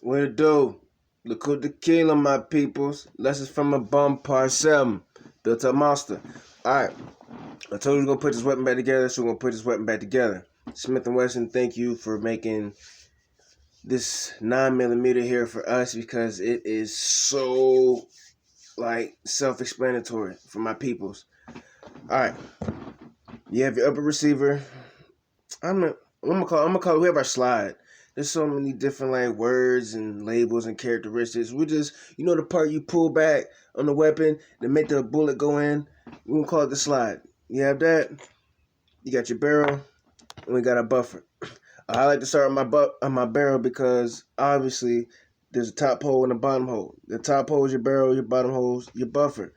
What it do? LEKUNTA211 my peoples. Lessons from a bum part 7. Built up monster. Alright. I told you we're gonna put this weapon back together, so we're gonna put this weapon back together. Smith & Wesson, thank you for making this 9mm here for us because it is so self-explanatory for my peoples. Alright. You have your upper receiver. I'm gonna call it, we have our slide. There's so many different words and labels and characteristics. We just, the part you pull back on the weapon to make the bullet go in. We're gonna call it the slide. You have that. You got your barrel, and we got our buffer. I like to start on my barrel because obviously there's a top hole and a bottom hole. The top hole is your barrel, your bottom hole is your buffer.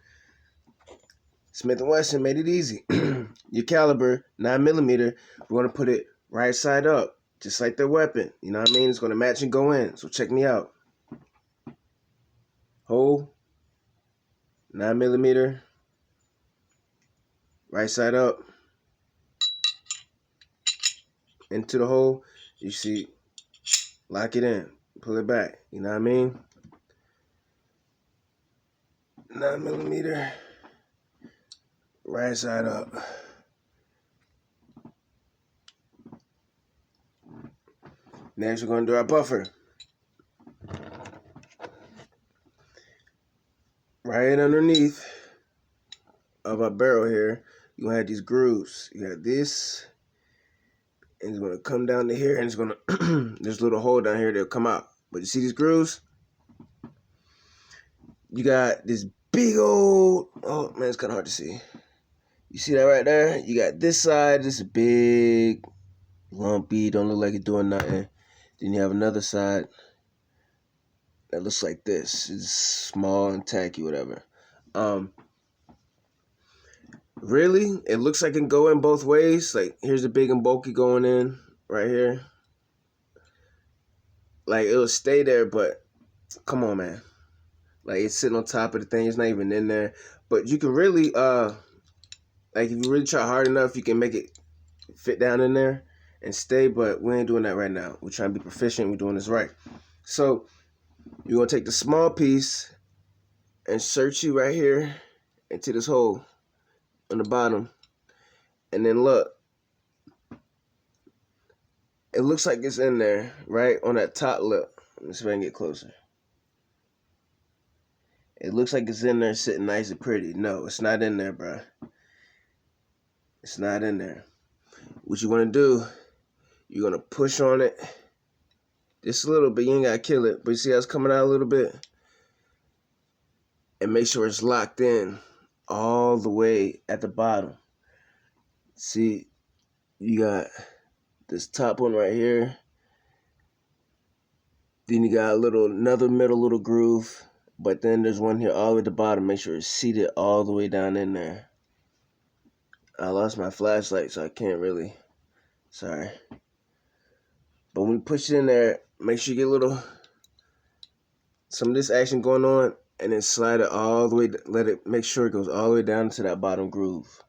Smith & Wesson made it easy. Your caliber, 9mm, we're gonna put it right side up, just like the weapon. You know what I mean? It's gonna match and go in. So check me out. Hole, 9mm, right side up, into the hole. You see, lock it in, pull it back. You know what I mean? 9mm, right side up. Next, we're gonna do our buffer. Right underneath of our barrel here, you're gonna have these grooves. You got this, and it's gonna come down to here, and it's gonna there's a little hole down here that'll come out. But you see these grooves? You got this big old, oh man, it's kinda hard to see. You see that right there? You got this side, this big, lumpy, don't look like it's doing nothing. Then you have another side that looks like this. It's small and tacky, whatever. Really, it looks like it can go in both ways. Like, here's the big and bulky going in right here. Like, it'll stay there, but come on, man. Like, it's sitting on top of the thing. It's not even in there. But you can really, if you really try hard enough, you can make it fit down in there and stay. But we ain't doing that right now. We're trying to be proficient. We're doing this right. So, you're going to take the small piece and insert you right here into this hole on the bottom. And then look. It looks like it's in there, right? On that top lip. Let's see if I can get closer. It looks like it's in there sitting nice and pretty. No, it's not in there, bro. It's not in there. What you want to do, you're going to push on it just a little bit. You ain't got to kill it. But you see how it's coming out a little bit? And make sure it's locked in all the way at the bottom. See, you got this top one right here. Then you got another middle little groove. But then there's one here all the way at the bottom. Make sure it's seated all the way down in there. I lost my flashlight, so I can't really. Sorry. But when you push it in there, make sure you get some of this action going on, and then slide it all the way. Make sure it goes all the way down to that bottom groove.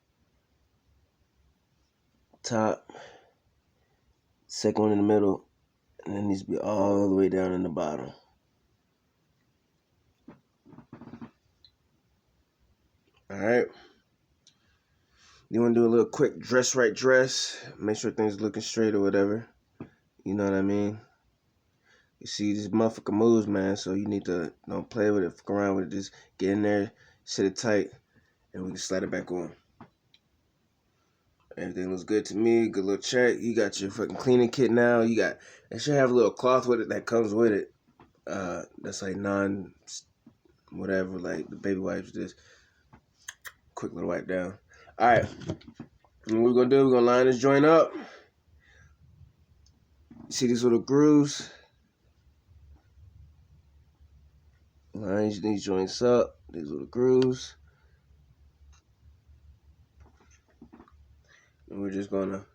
Top, second one in the middle, and then needs to be all the way down in the bottom. All right. You want to do a little quick dress. Make sure things are looking straight or whatever. You know what I mean? You see, this motherfucker moves, man, so you need to don't play with it, fuck around with it. Just get in there, sit it tight, and we can slide it back on. Everything looks good to me. Good little check. You got your fucking cleaning kit now. It should have a little cloth with it that comes with it. That's like whatever, like the baby wipes. Just quick little wipe down. All right. And what we're gonna do? We're gonna line this joint up. See these little grooves? Line these joints up. These little grooves. And we're just gonna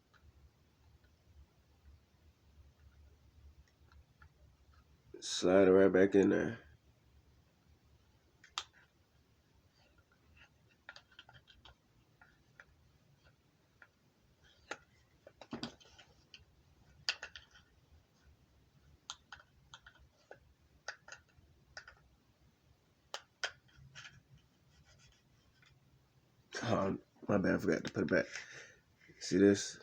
slide it right back in there. Oh, my bad, I forgot to put it back. See this?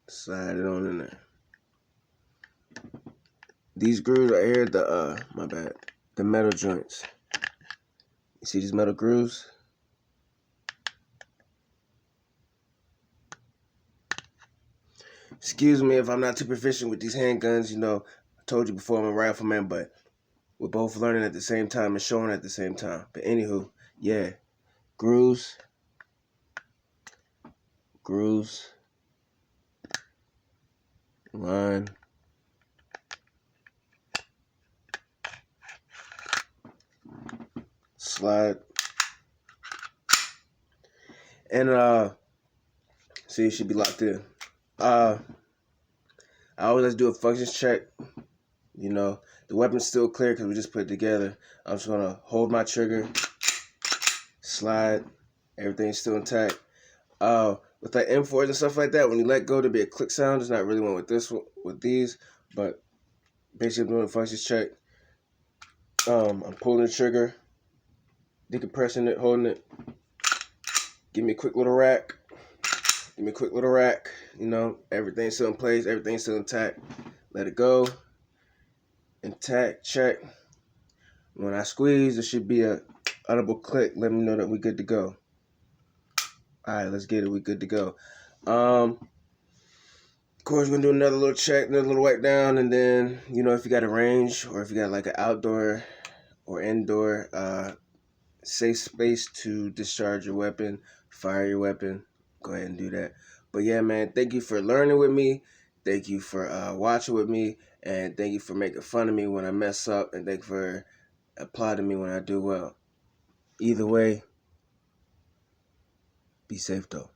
Slide it on in there. These grooves right here, my bad, the metal joints. You see these metal grooves? Excuse me if I'm not too proficient with these handguns. You know, I told you before I'm a rifleman, but we're both learning at the same time and showing at the same time. But anywho, yeah, grooves, line, slide, and so you should be locked in. I always like to do a functions check. You know, the weapon's still clear because we just put it together. I'm just gonna hold my trigger, slide, everything's still intact. With like M4s and stuff like that, when you let go, there'll be a click sound. There's not really one with these, but basically I'm doing a functions check. I'm pulling the trigger, decompressing it, holding it. Give me a quick little rack. You know, everything's still in place, everything's still intact. Let it go. Intact, check. When I squeeze, there should be a audible click. Let me know that we're good to go. Alright, let's get it. We're good to go. Of course, we're gonna do another little check, another little wipe down, and then, you know, if you got a range or if you got like an outdoor or indoor safe space to discharge your weapon, fire your weapon, go ahead and do that. But yeah, man, thank you for learning with me. Thank you for watching with me, and thank you for making fun of me when I mess up, and thank you for applauding me when I do well. Either way, be safe though.